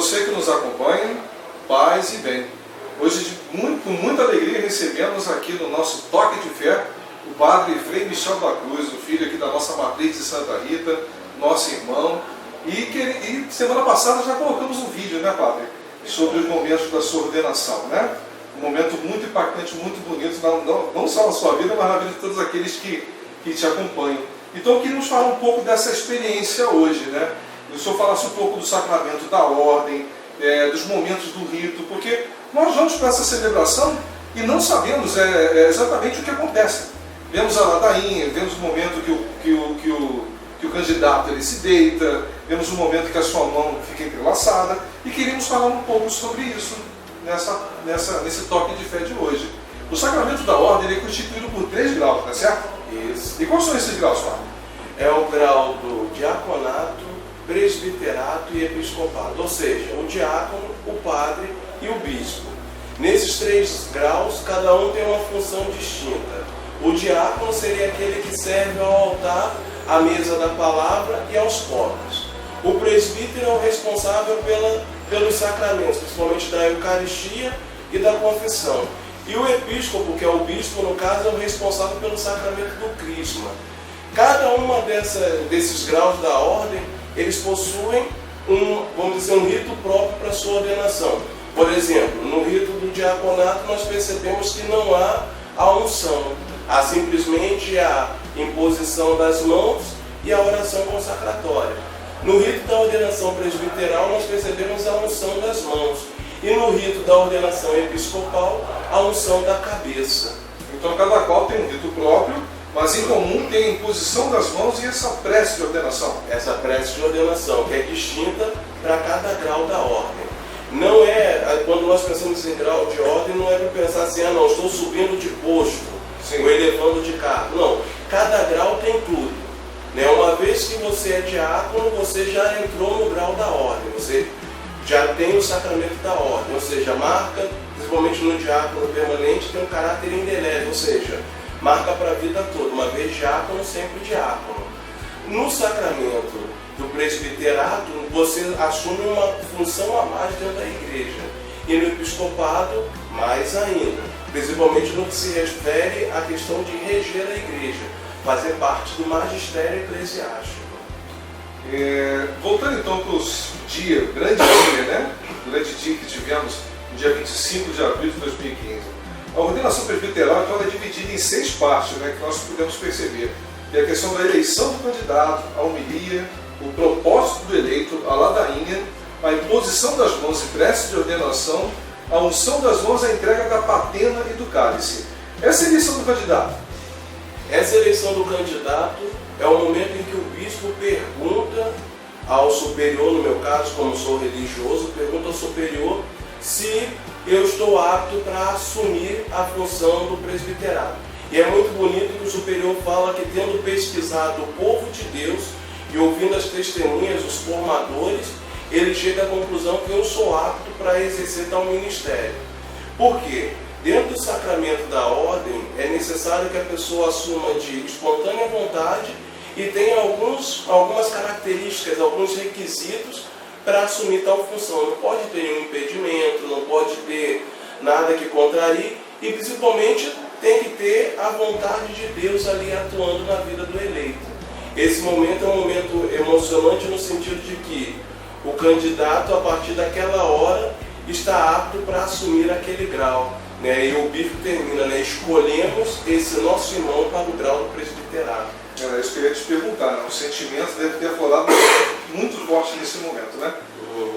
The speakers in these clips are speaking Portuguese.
você que nos acompanha, paz e bem. Hoje, com muita alegria, recebemos aqui no nosso Toque de Fé o Padre Frei Michel da Cruz, o filho aqui da nossa matriz de Santa Rita, nosso irmão. E semana passada já colocamos um vídeo, né, Padre? Sobre os momentos da sua ordenação, né? Um momento muito impactante, muito bonito, não só na sua vida, mas na vida de todos aqueles que te acompanham. Então queríamos falar um pouco dessa experiência hoje, né? O senhor falasse um pouco do sacramento da ordem, dos momentos do rito, porque nós vamos para essa celebração e não sabemos exatamente o que acontece. Vemos a ladainha, vemos o momento que o candidato ele se deita, vemos o momento que a sua mão fica entrelaçada, e queríamos falar um pouco sobre isso nesse toque de fé de hoje. O sacramento da ordem ele é constituído por 3 graus, tá certo? Isso. E quais são esses graus, Padre? É o grau do diaconato, presbiterato e episcopado, ou seja, o diácono, o padre e o bispo. Nesses 3 graus, cada um tem uma função distinta. O diácono seria aquele que serve ao altar, à mesa da palavra e aos pobres. O presbítero é o responsável pelos sacramentos, principalmente da Eucaristia e da confissão. E o episcopo, que é o bispo, no caso, é o responsável pelo sacramento do crisma. Cada uma desses graus da ordem, eles possuem um rito próprio para a sua ordenação. Por exemplo, no rito do diaconato nós percebemos que não há a unção. Há simplesmente a imposição das mãos e a oração consacratória. No rito da ordenação presbiteral nós percebemos a unção das mãos. E no rito da ordenação episcopal, a unção da cabeça. Então cada qual tem um rito próprio, mas em comum tem a imposição das mãos e essa prece de ordenação. Essa prece de ordenação, que é distinta para cada grau da ordem. Não é, quando nós pensamos em grau de ordem, não é para pensar assim, não, estou subindo de posto, ou elevando de cargo. Não, cada grau tem tudo. Né? Uma vez que você é diácono, você já entrou no grau da ordem, você já tem o sacramento da ordem, ou seja, marca, principalmente no diácono permanente, tem um caráter indelével, ou seja, marca para a vida toda, uma vez diácono, sempre diácono. No sacramento do presbiterato, você assume uma função a mais dentro da igreja, e no episcopado, mais ainda, principalmente no que se refere à questão de reger a igreja, fazer parte do magistério eclesiástico. Voltando então para os grande dia, né? O grande dia que tivemos no dia 25 de abril de 2015. A ordenação presbiteral então, é dividida em 6 partes, né, que nós pudemos perceber. E a questão da eleição do candidato, a homilia, o propósito do eleito, a ladainha, a imposição das mãos e prece de ordenação, a unção das mãos, a entrega da patena e do cálice. Essa é a eleição do candidato. Essa eleição do candidato é o momento em que o bispo pergunta ao superior, no meu caso, como sou religioso, pergunta ao superior se eu estou apto para assumir a função do presbiterato. E é muito bonito que o superior fala que, tendo pesquisado o povo de Deus e ouvindo as testemunhas, os formadores, ele chega à conclusão que eu sou apto para exercer tal ministério. Por quê? Dentro do sacramento da ordem, é necessário que a pessoa assuma de espontânea vontade e tenha algumas características, alguns requisitos para assumir tal função. Não pode ter nenhum impedimento, não pode ter nada que contrarie e, principalmente, tem que ter a vontade de Deus ali atuando na vida do eleito. Esse momento é um momento emocionante no sentido de que o candidato, a partir daquela hora, está apto para assumir aquele grau. Né? E o bispo termina, né? Escolhemos esse nosso irmão para o grau do presbiterato. Era isso que eu ia te perguntar, né? O sentimento deve ter aflorado muito forte nesse momento, né?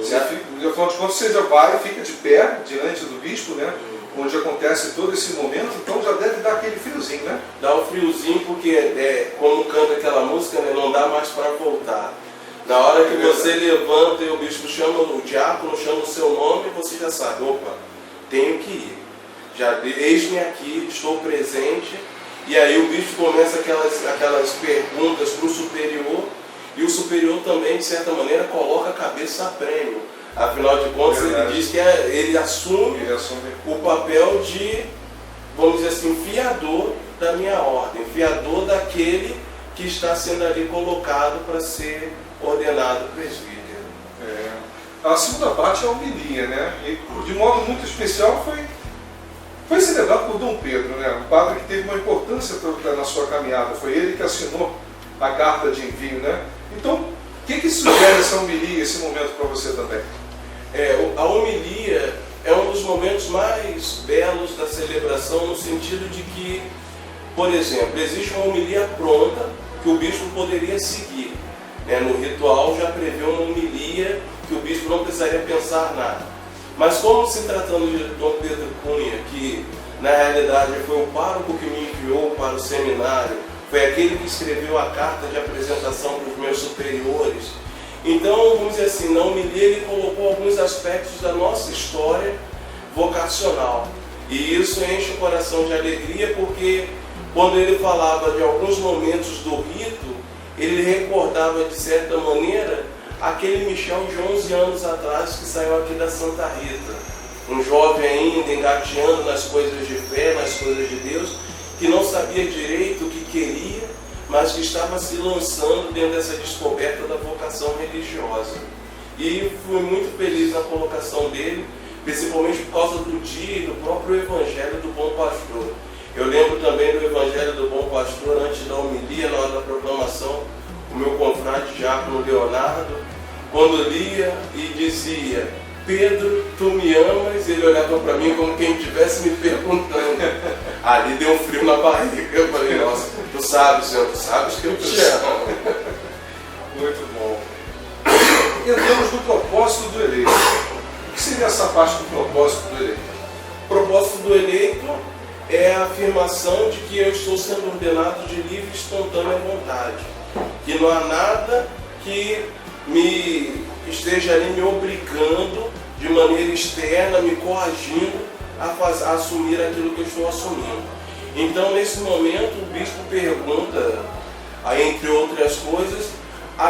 Afinal de contas, você já vai, fica de pé diante do bispo, né? Onde acontece todo esse momento, então já deve dar aquele friozinho, né? Dá um friozinho porque, como canta aquela música, né? Não dá mais para voltar. Na hora que você levanta e o bispo chama, o diácono chama o seu nome, você já sabe, opa, tenho que ir. Eis-me aqui, estou presente. E aí o bispo começa aquelas perguntas para o superior, e o superior também, de certa maneira, coloca a cabeça a prêmio. Afinal de contas, ele diz que ele assume o papel de, vamos dizer assim, fiador da minha ordem, fiador daquele que está sendo ali colocado para ser ordenado presbítero. a segunda parte é a homilia, né? E de modo muito especial foi celebrado por Dom Pedro, né? Um padre que teve uma importância na sua caminhada. Foi ele que assinou a carta de envio, né? Então, o que sugere essa homilia, esse momento para você também? A homilia é um dos momentos mais belos da celebração, no sentido de que, por exemplo, existe uma homilia pronta que o bispo poderia seguir. No ritual já prevê uma homilia que o bispo não precisaria pensar nada. Mas como se tratando de Dom Pedro Cunha, que na realidade foi o pároco que me enviou para o seminário, foi aquele que escreveu a carta de apresentação para os meus superiores. Então, vamos dizer assim, na homilia ele colocou alguns aspectos da nossa história vocacional. E isso enche o coração de alegria, porque quando ele falava de alguns momentos do rito, ele recordava de certa maneira aquele Michel de 11 anos atrás que saiu aqui da Santa Rita. Um jovem ainda engateando nas coisas de fé, nas coisas de Deus, que não sabia direito o que queria, mas que estava se lançando dentro dessa descoberta da vocação religiosa. E fui muito feliz na colocação dele, principalmente por causa do dia e do próprio Evangelho do Bom Pastor. Eu lembro também do Evangelho do Bom Pastor, antes da homilia, na hora da proclamação, o meu confrade diácono Leonardo, quando lia e dizia: Pedro, tu me amas? Ele olhava para mim como quem estivesse me perguntando. Ali deu um frio na barriga. Eu falei: nossa, tu sabes, Senhor, tu sabes que eu te amo. Muito bom. Entramos no propósito do eleito. O que seria essa parte do propósito do eleito? O propósito do eleito é a afirmação de que eu estou sendo ordenado de livre e espontânea vontade. Que não há nada que me esteja ali me obrigando de maneira externa, me coagindo a assumir aquilo que eu estou assumindo. Então, nesse momento, o bispo pergunta, entre outras coisas,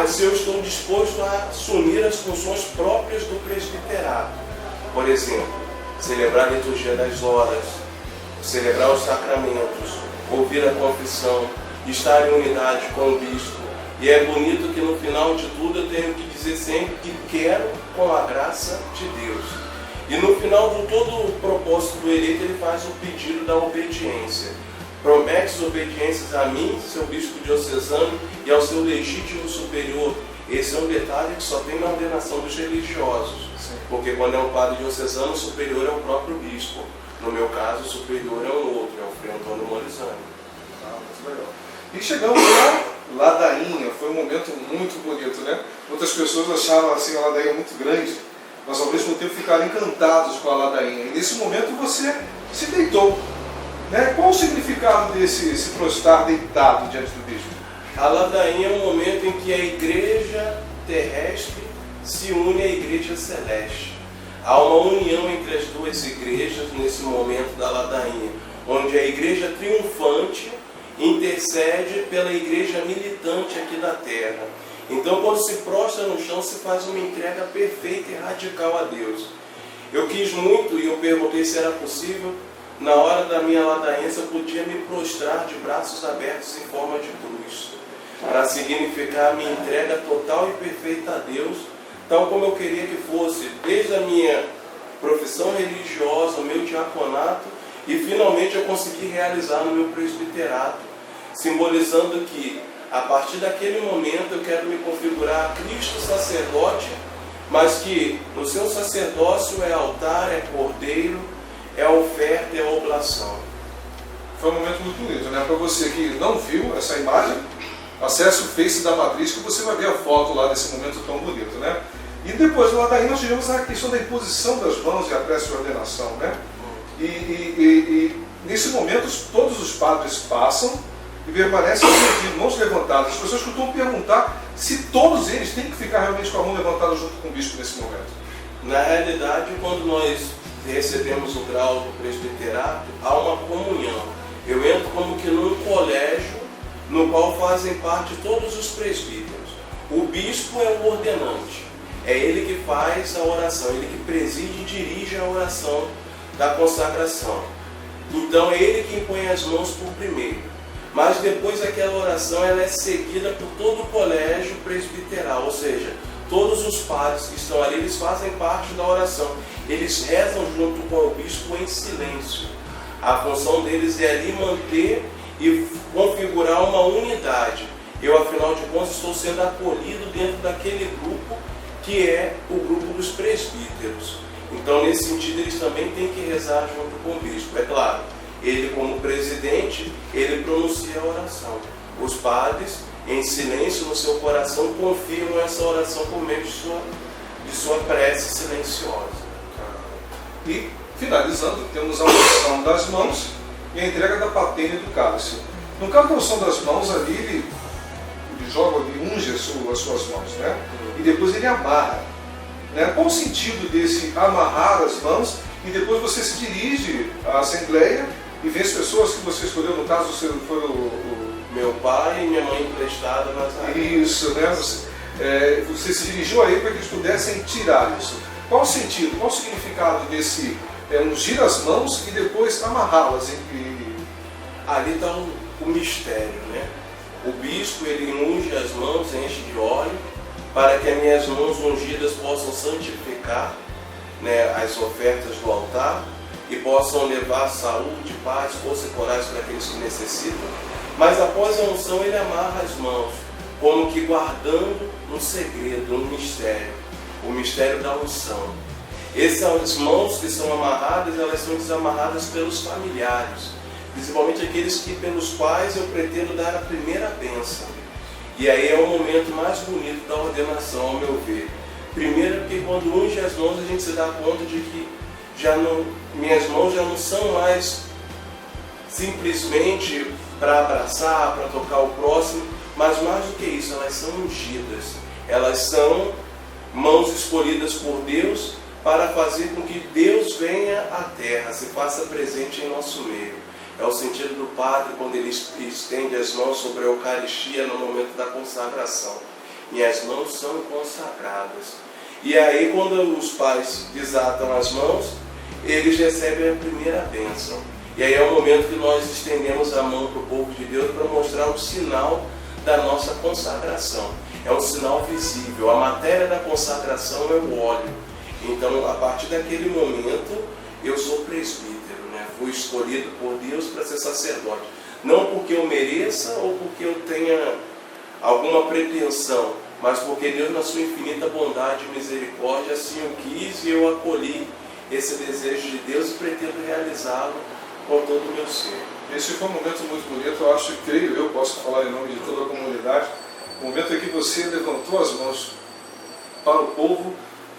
se eu estou disposto a assumir as funções próprias do presbiterato. Por exemplo, celebrar a liturgia das horas, celebrar os sacramentos, ouvir a confissão, estar em unidade com o bispo. E é bonito que no final de tudo eu tenho que dizer sempre que quero com a graça de Deus. E no final de todo o propósito do eleito ele faz o pedido da obediência. Prometes obediências a mim, seu bispo diocesano, e ao seu legítimo superior. Esse é um detalhe que só tem na ordenação dos religiosos. Sim. Porque quando é um padre diocesano, o superior é o próprio bispo. No meu caso, o superior é um outro, é o Frei Antônio Morizani. Muito legal. E chegamos lá, ladainha, foi um momento muito bonito, né? Muitas pessoas acharam assim, a ladainha muito grande, mas ao mesmo tempo ficaram encantados com a ladainha. E nesse momento você se deitou, né? Qual o significado desse se prostrar deitado diante do bispo? A ladainha é um momento em que a igreja terrestre se une à igreja celeste. Há uma união entre as duas igrejas nesse momento da ladainha, onde a igreja triunfante intercede pela igreja militante aqui da terra. Então, quando se prostra no chão, se faz uma entrega perfeita e radical a Deus. Eu quis muito, e eu perguntei se era possível, na hora da minha ladainha, eu podia me prostrar de braços abertos em forma de cruz, para significar a minha entrega total e perfeita a Deus, tal como eu queria que fosse, desde a minha profissão religiosa, o meu diaconato, e finalmente eu consegui realizar no meu presbiterato, simbolizando que a partir daquele momento eu quero me configurar a Cristo sacerdote, mas que no seu sacerdócio é altar, é cordeiro, é oferta, é oblação. Foi um momento muito bonito, né? Para você que não viu essa imagem, acesse o Face da Matriz que você vai ver a foto lá desse momento tão bonito, né? E depois lá daí nós tivemos a questão da imposição das mãos e a prece de ordenação, né? E nesse momento todos os padres passam e permanecem de mãos levantadas. As pessoas costumam perguntar se todos eles têm que ficar realmente com a mão levantada junto com o bispo nesse momento. Na realidade, quando nós recebemos o grau do presbiterato, há uma comunhão. Eu entro como que num colégio no qual fazem parte todos os presbíteros. O bispo é o ordenante, é ele que faz a oração, ele que preside e dirige a oração da consagração. Então é ele que impõe as mãos por primeiro. Mas depois aquela oração ela é seguida por todo o colégio presbiteral, ou seja, todos os padres que estão ali, eles fazem parte da oração. Eles rezam junto com o bispo em silêncio. A função deles é ali manter e configurar uma unidade. Eu, afinal de contas, estou sendo acolhido dentro daquele grupo que é o grupo dos presbíteros. Então, nesse sentido, eles também têm que rezar junto com o bispo. É claro, ele como presidente, ele pronuncia a oração. Os padres, em silêncio no seu coração, confirmam essa oração por meio de sua prece silenciosa. E, finalizando, temos a unção das mãos e a entrega da patena e do cálice. No caso da unção das mãos, ali ele joga, ele unge as suas mãos, né? E depois ele amarra. Né? Qual o sentido desse amarrar as mãos e depois você se dirige à Assembleia e vê as pessoas que você escolheu, no caso foi o meu pai e minha mãe emprestada nas áreas. Isso, né? Você se dirigiu a ele para que eles pudessem tirar isso. Qual o sentido, qual o significado desse ungir as mãos e depois amarrá-las? Ali está o mistério, né? O bispo, ele unge as mãos, enche de óleo, para que as minhas mãos ungidas possam santificar, né, as ofertas do altar e possam levar saúde, paz, força e coragem para aqueles que necessitam. Mas após a unção, ele amarra as mãos, como que guardando um segredo, um mistério, o mistério da unção. Essas mãos que são amarradas, elas são desamarradas pelos familiares, principalmente aqueles pelos quais eu pretendo dar a primeira bênção. E aí é o momento mais bonito da ordenação, ao meu ver. Primeiro, porque quando unge as mãos, a gente se dá conta de que minhas mãos já não são mais simplesmente para abraçar, para tocar o próximo, mas mais do que isso, elas são ungidas. Elas são mãos escolhidas por Deus para fazer com que Deus venha à terra, se faça presente em nosso meio. É o sentido do padre quando ele estende as mãos sobre a Eucaristia no momento da consagração. Minhas mãos são consagradas. E aí, quando os pais desatam as mãos, eles recebem a primeira bênção. E aí é o momento que nós estendemos a mão para o povo de Deus para mostrar o sinal da nossa consagração. É um sinal visível. A matéria da consagração é o óleo. Então, a partir daquele momento, eu sou presbítero. Fui escolhido por Deus para ser sacerdote. Não porque eu mereça ou porque eu tenha alguma pretensão, mas porque Deus, na sua infinita bondade e misericórdia, assim o quis e eu acolhi esse desejo de Deus e pretendo realizá-lo com todo o meu ser. Esse foi um momento muito bonito, eu acho, creio eu, posso falar em nome de toda a comunidade, o momento em que você levantou as mãos para o povo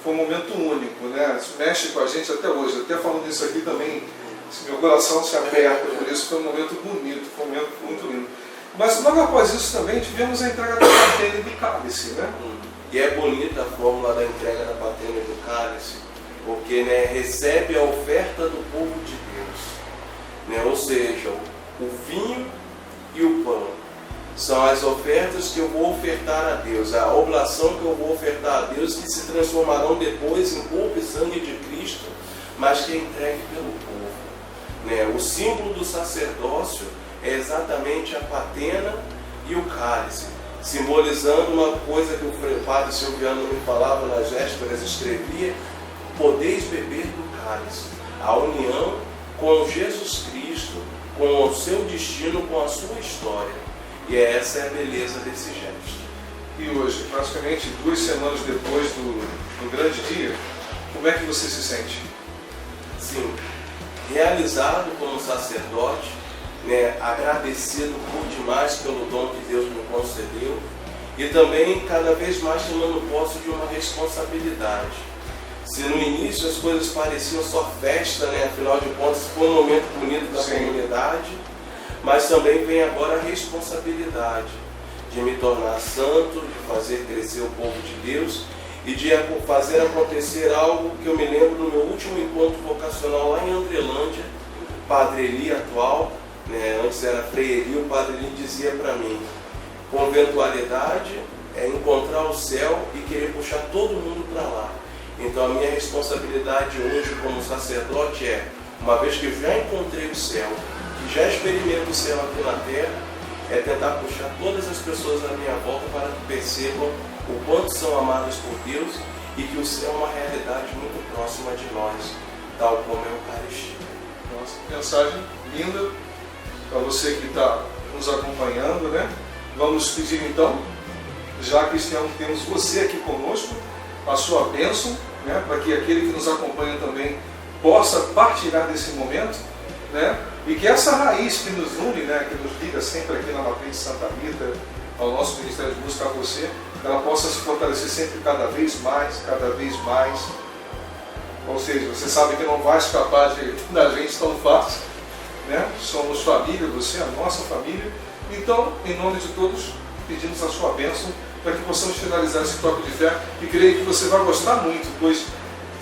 foi um momento único, né? Isso mexe com a gente até hoje. Até falando isso aqui também, meu coração se aperta, por isso foi um momento bonito, foi um momento muito lindo. Mas logo após isso também tivemos a entrega da patena e do cálice, né? E é bonita a fórmula da entrega da patena e do cálice, porque, né, recebe a oferta do povo de Deus, né? Ou seja, o vinho e o pão são as ofertas que eu vou ofertar a Deus, a oblação que eu vou ofertar a Deus, que se transformarão depois em corpo e sangue de Cristo, mas que é entregue pelo povo. O símbolo do sacerdócio é exatamente a patena e o cálice, simbolizando uma coisa que o padre Silviano me falava nas vésperas, escrevia: podeis beber do cálice, a união com Jesus Cristo, com o seu destino, com a sua história. E essa é a beleza desse gesto. E hoje, praticamente 2 semanas depois do grande dia, como é que você se sente? Sim, realizado como sacerdote, né, agradecido por demais pelo dom que Deus me concedeu e também cada vez mais tomando posse de uma responsabilidade. Se no início as coisas pareciam só festa, né, afinal de contas foi um momento bonito da comunidade, mas também vem agora a responsabilidade de me tornar santo, de fazer crescer o povo de Deus e de fazer acontecer algo que eu me lembro no meu último encontro vocacional lá em Andrelândia, Padre Eli atual, né, antes era Frei Eli, o Padre Eli dizia para mim: conventualidade é encontrar o céu e querer puxar todo mundo para lá. Então a minha responsabilidade hoje como sacerdote é, uma vez que eu já encontrei o céu, que já experimento o céu aqui na terra, é tentar puxar todas as pessoas à minha volta para que percebam o quanto são amadas por Deus e que o céu é uma realidade muito próxima de nós, tal como é a Eucaristia. Nossa, mensagem linda para você que está nos acompanhando, né? Vamos pedir então, já que temos você aqui conosco, a sua bênção, né? Para que aquele que nos acompanha também possa partilhar desse momento, né? E que essa raiz que nos une, né? Que nos liga sempre aqui na Matriz de Santa Rita, ao nosso Ministério de Música, a você, ela possa se fortalecer sempre cada vez mais, cada vez mais. Ou seja, você sabe que não vai escapar da gente tão fácil, né? Somos família, você é a nossa família. Então, em nome de todos, pedimos a sua bênção para que possamos finalizar esse toque de fé e creio que você vai gostar muito, pois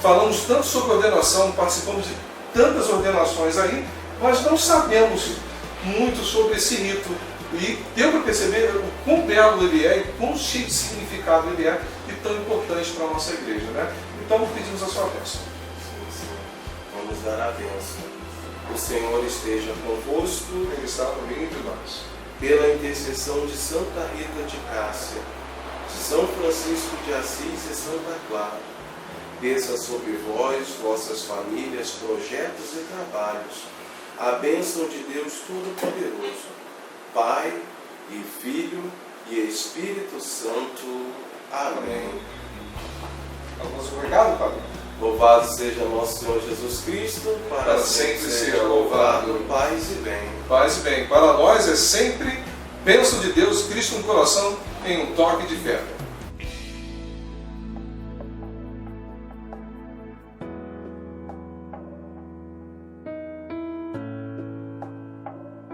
falamos tanto sobre ordenação, participamos de tantas ordenações aí, mas não sabemos muito sobre esse rito. E deu para perceber o quão belo ele é, e quão cheio de significado ele é e tão importante para a nossa igreja, né? Então pedimos a sua bênção. Sim. Vamos dar a bênção. O Senhor esteja convosco. Ele está no meio de nós. Pela intercessão de Santa Rita de Cássia, de São Francisco de Assis e Santa Clara, desça sobre vós, vossas famílias, projetos e trabalhos, a bênção de Deus Todo-Poderoso, Pai e Filho e Espírito Santo. Amém. Algum recado, Padre? Louvado seja nosso Senhor Jesus Cristo, para sempre seja louvado. Paz e bem. Paz e bem. Para nós é sempre bênção de Deus, Cristo no coração, em um toque de fé.